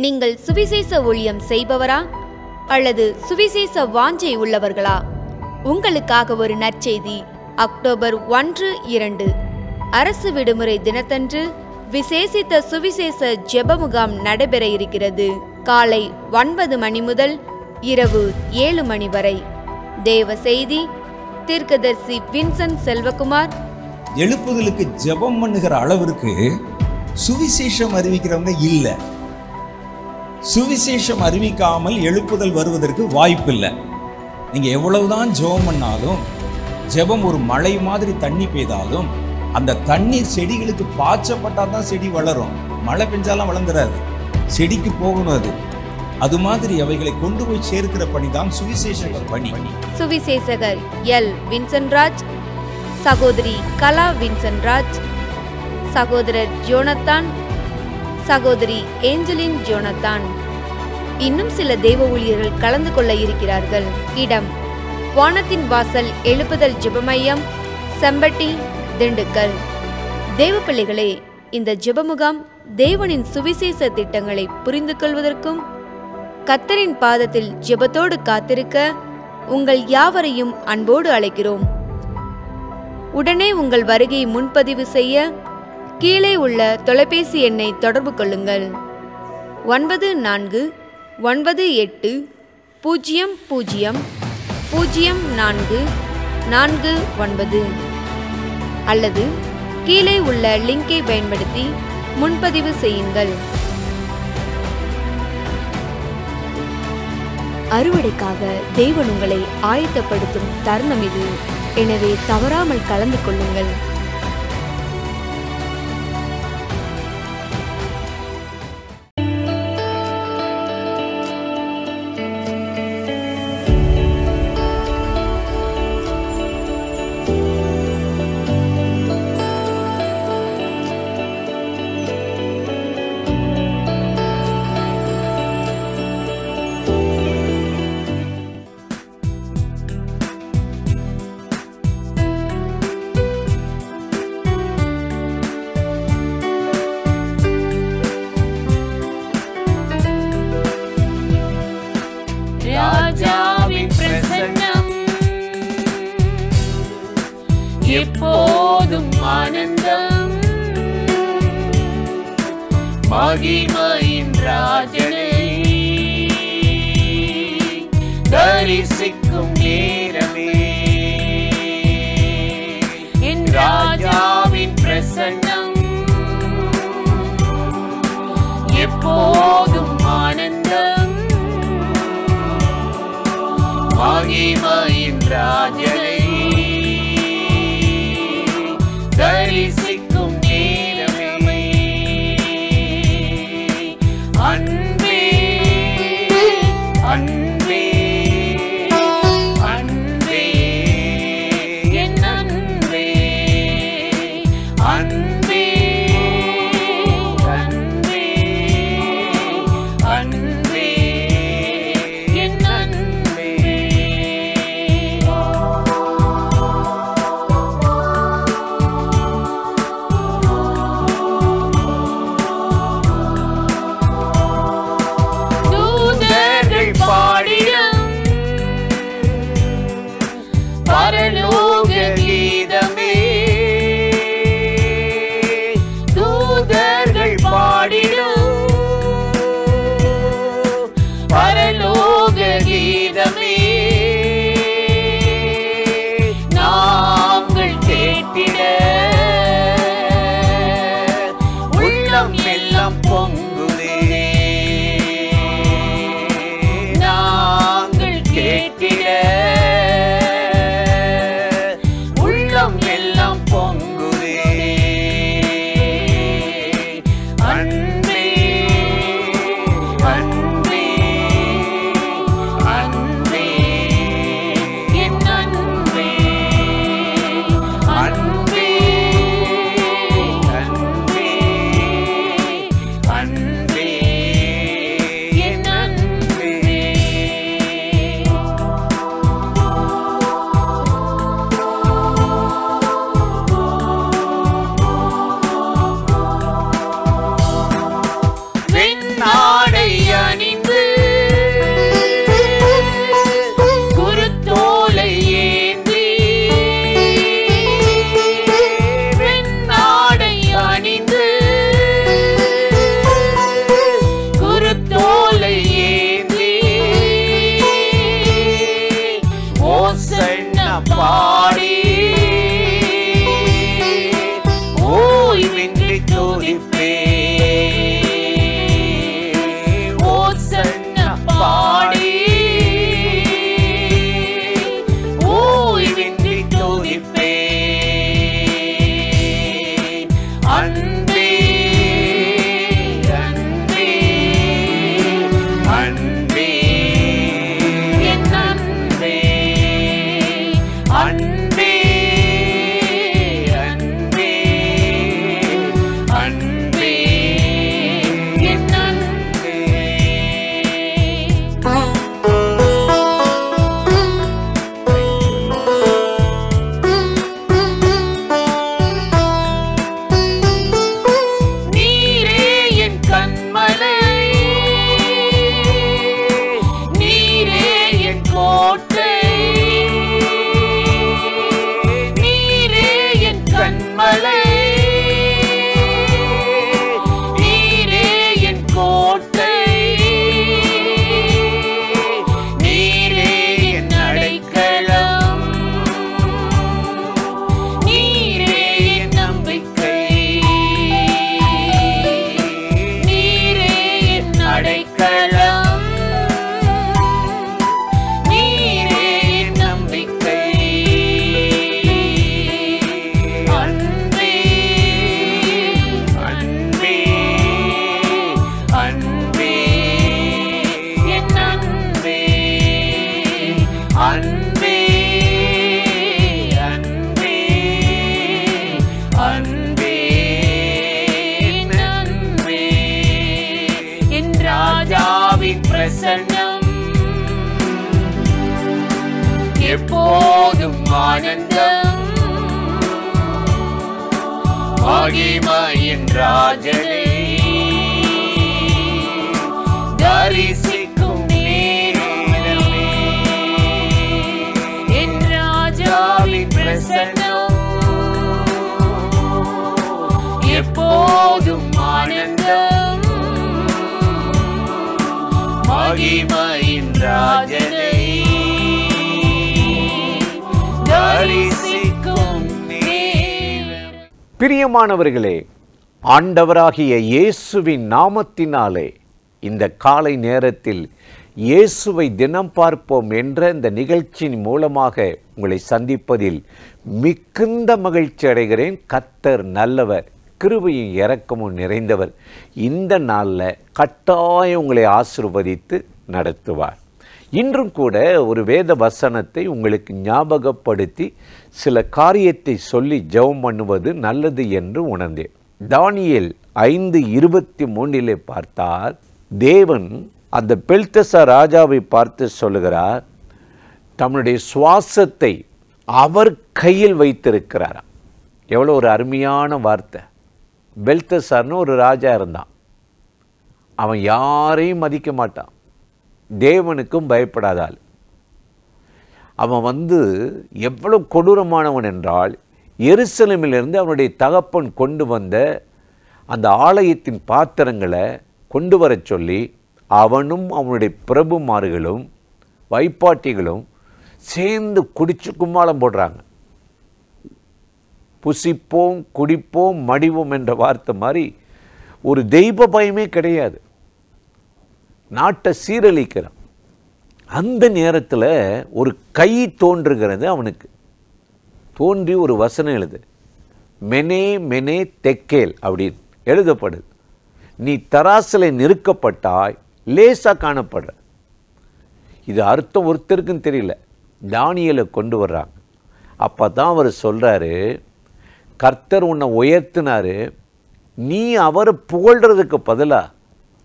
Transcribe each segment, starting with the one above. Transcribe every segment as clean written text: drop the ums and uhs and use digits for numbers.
நீங்கள் சுவிசேஷ ஊழியம் செய்பவரா அல்லது சுவிசேஷ வாஞ்சை உள்ளவர்களா? உங்களுக்காக ஒரு நற்செய்தி. அக்டோபர் 1, 2 அரசு விடுமுறை தினத்தன்று விசேஷித்த சுவிசேஷ ஜெப முகாம் நடைபெற இருக்கிறது. காலை 9 மணி முதல் இரவு 7 மணி வரை. தேவ செய்தி தீர்க்கதரிசி வின்சென்ட் செல்வகுமார். எழுப்புதலுக்கு ஜெபம் பண்ணுகிற அளவிற்கு சுவிசேஷம் அறிவிக்கிறவங்க இல்லை. சுவிசேஷம் அறிவிக்காமல் எழுப்புதல் வருவதற்கு வாய்ப்பில்லை. நீங்க எவ்வளவுதான் ஜெபம் பண்ணாலும், ஜெபம் ஒரு மழை மாதிரி தண்ணி பெய்தாலும் அந்த தண்ணீர் செடிகளுக்கு பாய்ச்சப்பட்டால் தான் செடி வளரும். மழை பெஞ்சாலும் வளர்ந்துடாது, செடிக்கு போகணும். அது மாதிரி அவைகளை கொண்டு போய் சேர்க்கிற பணி தான் சுவிசேஷகர் பணி. சுவிசேஷகர் எல் வின்சென்ட்ராஜ், சகோதரி கலா வின்சென்ட்ராஜ், சகோதரர் ஜோனத்தான், சகோதரி ஏஞ்சலின் ஜோனத்தான். இன்னும் சில தேவ ஊழியர்கள் கலந்து கொள்ள இருக்கிறார்கள். இடம் வானத்தின் வாசல் எழுப்புதல் ஜெபமையம், செம்பட்டி, திண்டுக்கல். தேவ பிள்ளைகளே, இந்த ஜெபமுகாம் தேவனின் சுவிசேஷ திட்டங்களை புரிந்து கொள்வதற்கும் கர்த்தரின் பாதத்தில் ஜெபத்தோடு காத்திருக்க உங்கள் யாவரையும் அன்போடு அழைக்கிறோம். உடனே உங்கள் வருகையை முன்பதிவு செய்ய கீழே உள்ள தொலைபேசி எண்ணை தொடர்பு கொள்ளுங்கள். 94000449 அல்லது கீழே உள்ள லிங்கை பயன்படுத்தி முன்பதிவு செய்யுங்கள். அறுவடைக்காக தேவன் உங்களை ஆயத்தப்படுத்தும் தருணம் இது. எனவே தவறாமல் கலந்து கொள்ளுங்கள். ராஜாவின் பிரசன்னம் எப்போதும் ஆனந்தம். மகிமையின் ராஜனை தரிசிக்கும் நேரமே என் ராஜாவின் பிரசன்னம் எப்போதும் ஆனந்தம். மகிமையின் ராஜனை தரிசிக்கும் நேரமே அன்பே அன்பே அன்பே என் அன்பே அன்பே அன்பே அன்பே என் அன்பே. தூதர்கள் பாட அடைக்கலம், நீரே என் நம்பிக்கை. அன்பே அன்பே அன்பே என் அன்பே, அன்பே அன்பே அன்பே என் அன்பே, என் ராஜாவின் பிரசன்னம் எப்போதும் ஆனந்தம். மகிமையின் ராஜனை தரிசிக்கும் நேரமே, என் ராஜாவின் பிரசன்னம் எப்போதும் ஆனந்தம். மகிமையின் ராஜனை தரிசிக்கும் நேரம். பிரியமானவர்களே, ஆண்டவராகிய இயேசுவின் நாமத்தினாலே இந்த காலை நேரத்தில் இயேசுவை தினம் பார்ப்போம் என்ற இந்த நிகழ்ச்சியின் மூலமாக உங்களை சந்திப்பதில் மிகுந்த மகிழ்ச்சி அடைகிறேன். கர்த்தர் நல்லவர், கிருபையும் இரக்கமும் நிறைந்தவர். இந்த நாளில் கட்டாயம் உங்களை ஆசீர்வதித்து நடத்துவார். இன்றும் கூட ஒரு வேத வசனத்தை உங்களுக்கு ஞாபகப்படுத்தி சில காரியத்தை சொல்லி ஜெபம் பண்ணுவது நல்லது என்று உணர்ந்தேன். தானியேல் 5:23 பார்த்தால் தேவன் அந்த பெல்தெசார் ராஜாவை பார்த்து சொல்லுகிறார், தம்முடைய சுவாசத்தை அவர் கையில் வைத்திருக்கிறார். எவ்வளோ ஒரு அருமையான வார்த்தை. பெல்தெசார்னு ஒரு ராஜா இருந்தான். அவன் யாரையும் மதிக்க மாட்டான், தேவனுக்கும் பயப்படாதாள். அவன் எவ்வளோ கொடூரமானவன் என்றால், எருசலேமிலிருந்து அவனுடைய தகப்பன் கொண்டு வந்த அந்த ஆலயத்தின் பாத்திரங்களை கொண்டு வர சொல்லி அவனும் அவனுடைய பிரபுமார்களும் வைப்பாட்டிகளும் சேர்ந்து குடிச்சு கும்மாளம் போடுறாங்க. புசிப்போம் குடிப்போம் மடிவோம் என்ற வார்த்தை மாதிரி ஒரு தெய்வ பயமே கிடையாது. நாட்டை சீரழிக்கிறான். அந்த நேரத்தில் ஒரு கை தோன்றுகிறது அவனுக்கு. தோன்றி ஒரு வசனம் எழுது, மெனே மெனே தெக்கேல் அப்படின்னு எழுதப்படுது. நீ தராசில் நிறுக்கப்பட்டாய், லேசாக காணப்படுற. இது அர்த்தம் ஒருத்தருக்கும் தெரியல. தானியேலை கொண்டு வர்றாங்க. அப்போ தான் அவர் சொல்கிறாரு, கர்த்தர் உன்னை உயர்த்தினார், நீ அவரை புகழ்கிறதுக்கு பதிலாக,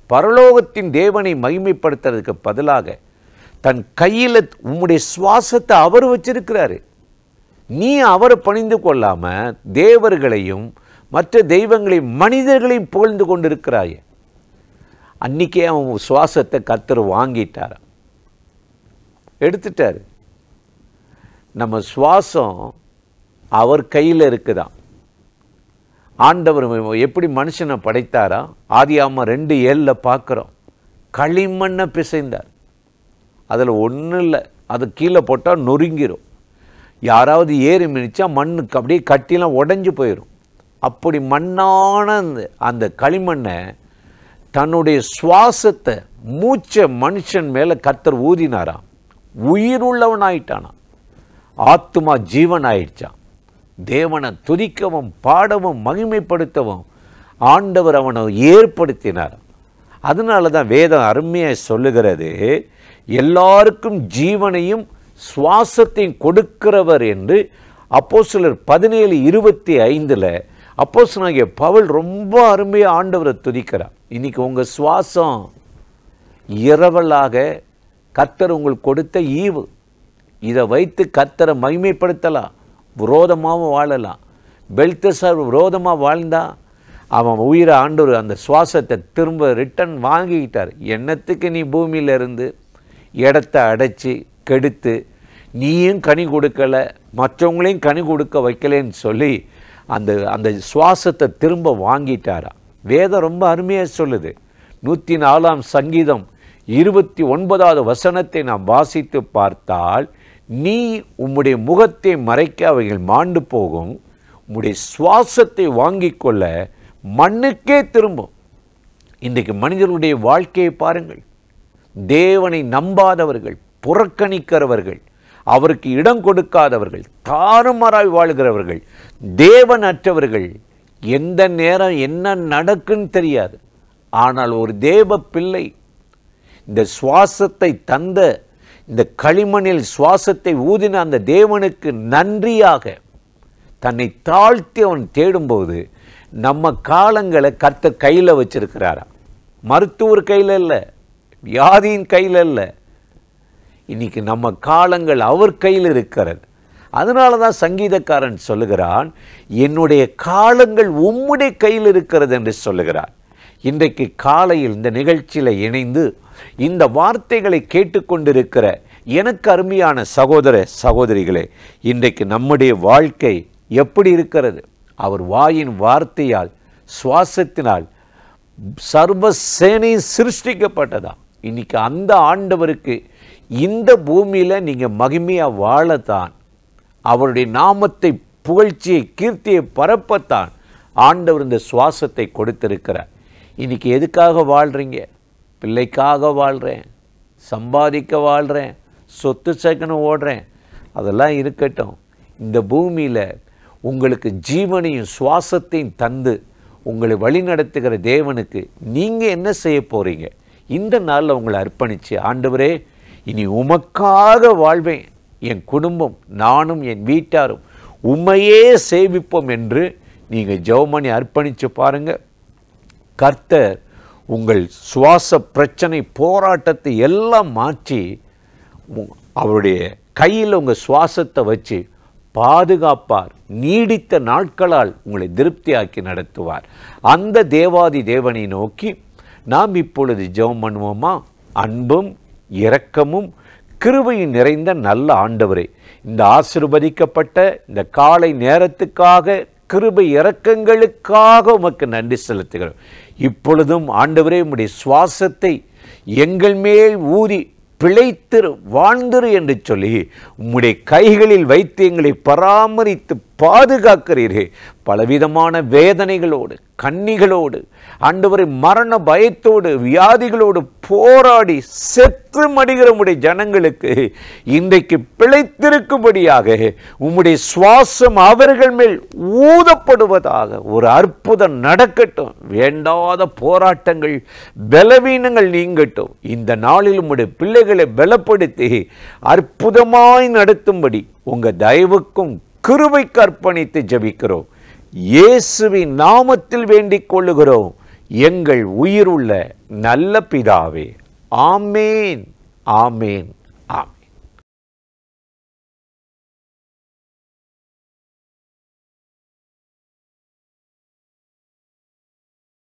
பரலோகத்தின் தேவனை மகிமைப்படுத்துறதுக்கு பதிலாக தன் கையில் உம்முடைய சுவாசத்தை அவர் வச்சிருக்கிறாரு. நீ அவரை பணிந்து கொள்ளாமல் தேவர்களையும் மற்ற தெய்வங்களையும் மனிதர்களையும் புகழ்ந்து கொண்டு இருக்கிறாயே. அன்றைக்கே அவன் சுவாசத்தை கர்த்தர் வாங்கிட்டார், எடுத்துட்டார். நம்ம சுவாசம் அவர் கையில் இருக்குதான். ஆண்டவர் எப்படி மனுஷனை படைத்தாரா? ஆதியாகமம் 2:7 பார்க்குறோம். களிமண்ணை பிசைந்தார். அதில் ஒன்றும் இல்லை, அது கீழே போட்டால் நொறுங்கிடும். யாராவது ஏறி மிதிச்சா மண்ணுக்கு அப்படியே கட்டிலாம் உடஞ்சி போயிடும். அப்படி மண்ணான அந்த களிமண்ணை தன்னுடைய சுவாசத்தை மூச்சை மனுஷன் மேலே கர்த்தர் ஊதினாராம். உயிருள்ளவன் ஆயிட்டானா, ஆத்துமா ஜீவன் ஆயிடுச்சான். தேவனை துதிக்கவும் பாடவும் மகிமைப்படுத்தவும் ஆண்டவர் அவனை ஏற்படுத்தினார். அதனால தான் வேதம் அருமையாக சொல்லுகிறது, எல்லாருக்கும் ஜீவனையும் சுவாசத்தையும் கொடுக்கிறவர் என்று. அப்போஸ்தலர் 17:25 அப்போஸ்தலனாகிய பவுல் ரொம்ப அருமையாக ஆண்டவரை துதிக்கிறார். இன்னைக்கு உங்கள் சுவாசம் இரவலாக கர்த்தர் உங்களுக்கு கொடுத்த ஈவு. இதை வைத்து கர்த்தரை மகிமைப்படுத்தலாம், விரோதமாகவும் வாழலாம். பெல்தெசார் விரோதமாக வாழ்ந்தா அவன் உயிரை ஆண்டவர் அந்த சுவாசத்தை திரும்ப ரிட்டன் வாங்கிக்கிட்டார். என்னத்துக்கு நீ பூமியிலிருந்து இடத்த அடைச்சி கெடுத்து நீயும் கனி கொடுக்கலை, மற்றவங்களையும் கனி கொடுக்க வைக்கலேன்னு சொல்லி அந்த சுவாசத்தை திரும்ப வாங்கிட்டாரா. வேதம் ரொம்ப அருமையாக சொல்லுது. 104 சங்கீதம் 29வது வசனத்தை நாம் வாசித்து பார்த்தால், நீ உம்முடைய முகத்தை மறைக்க அவைகள் மாண்டு போகும், உம்முடைய சுவாசத்தை வாங்கி கொள்ள மண்ணுக்கே திரும்பும். இன்றைக்கு மனிதர்களுடைய வாழ்க்கையை பாருங்கள். தேவனை நம்பாதவர்கள், புறக்கணிக்கிறவர்கள், அவருக்கு இடம் கொடுக்காதவர்கள், தாறுமாறாய் வாழ்கிறவர்கள், தேவனற்றவர்கள், எந்த நேரம் என்ன நடக்குன்னு தெரியாது. ஆனால் ஒரு தேவ பிள்ளை இந்த சுவாசத்தை தந்த, இந்த களிமண்ணில் சுவாசத்தை ஊதின அந்த தேவனுக்கு நன்றியாக தன்னை தாழ்த்தி அவன் தேடும்போது நம்ம காலங்களை கர்த்தர் கையில் வச்சிருக்கிறாரா. மருத்துவர் கையில் இல்லை, வியாதியின் கையில் இல்லை. இன்னைக்கு நம்ம காலங்கள் அவர் கையில் இருக்கிறது. அதனால தான் சங்கீதக்காரன் சொல்லுகிறான், என்னுடைய காலங்கள் உம்முடைய கையில் இருக்கிறது என்று சொல்லுகிறார். இன்றைக்கு காலையில் இந்த நிகழ்ச்சியில் இணைந்து இந்த வார்த்தைகளை கேட்டுக்கொண்டிருக்கிற எனக்கு அருமையான சகோதர சகோதரிகளே, இன்றைக்கு நம்முடைய வாழ்க்கை எப்படி இருக்கிறது? அவர் வாயின் வார்த்தையால், சுவாசத்தினால் சர்வ சேனை சிருஷ்டிக்கப்பட்டதா. இன்னைக்கு அந்த ஆண்டவருக்கு இந்த பூமியில் நீங்கள் மகிமையாக வாழத்தான், அவருடைய நாமத்தை, புகழ்ச்சியை, கீர்த்தியை பரப்பத்தான் ஆண்டவர் இந்த சுவாசத்தை கொடுத்திருக்கிறார். இன்னைக்கு எதுக்காக வாழ்கிறீங்க? பிள்ளைக்காக வாழ்கிறேன், சம்பாதிக்க வாழ்கிறேன், சொத்து சேர்க்கணும் ஓடுறேன், அதெல்லாம் இருக்கட்டும். இந்த பூமியில் உங்களுக்கு ஜீவனையும் சுவாசத்தையும் தந்து உங்களை வழிநடத்துகிற தேவனுக்கு நீங்கள் என்ன செய்ய போகிறீங்க? இந்த நாளில் உங்களை அர்ப்பணித்து, ஆண்டவரே இனி உமக்காக வாழ்வேன், என் குடும்பம், நானும் என் வீட்டாரும் உம்மையே சேவிப்போம் என்று நீங்கள் ஜெபமணி அர்ப்பணித்து பாருங்கள். கர்த்தர் உங்கள் சுவாச பிரச்சனை, போராட்டத்தை எல்லாம் மாற்றி அவருடைய கையில் உங்கள் சுவாசத்தை வச்சு பாதுகாப்பார். நீடித்த நாட்களால் உங்களை திருப்தியாக்கி நடத்துவார். அந்த தேவாதி தேவனை நோக்கி நாம் இப்பொழுது ஜெபம் பண்ணுவோமா? அன்பும் இரக்கமும் கிருபையும் நிறைந்த நல்ல ஆண்டவரே, இந்த ஆசீர்வதிக்கப்பட்ட இந்த காலை நேரத்துக்காக, கிருபை இரக்கங்களுக்காக உமக்கு நன்றி செலுத்துகிறோம். இப்பொழுதும் ஆண்டவரே, உம்முடைய சுவாசத்தை எங்கள் மேல் ஊதி பிழைத்திரு, வாழ்ந்திரு என்று சொல்லி உம்முடைய கைகளில் வைத்து எங்களை பராமரித்து பாதுகாக்கிறீர்கள். பலவிதமான வேதனைகளோடு, கண்ணிகளோடு, ஆண்டவரை மரண பயத்தோடு, வியாதிகளோடு போராடி செத்து மடிகிற உம்முடைய ஜனங்களுக்கு இன்றைக்கு பிழைத்திருக்கும்படியாக உம்முடைய சுவாசம் அவர்கள் மேல் ஊதப்படுவதாக ஒரு அற்புதம் நடக்கட்டும். வேண்டாத போராட்டங்கள், பலவீனங்கள் நீங்கட்டும். இந்த நாளில் உம்முடைய பிள்ளைகளை பலப்படுத்தி அற்புதமாய் நடத்தும்படி உங்கள் தயவுக்கும் கிருபைக்கு அர்ப்பணித்து ஜெபிக்கிறோம். இயேசுவின் நாமத்தில் வேண்டிக் கொள்ளுகிறோம் எங்கள் உயிருள்ள நல்ல பிதாவே. ஆமேன், ஆமேன்.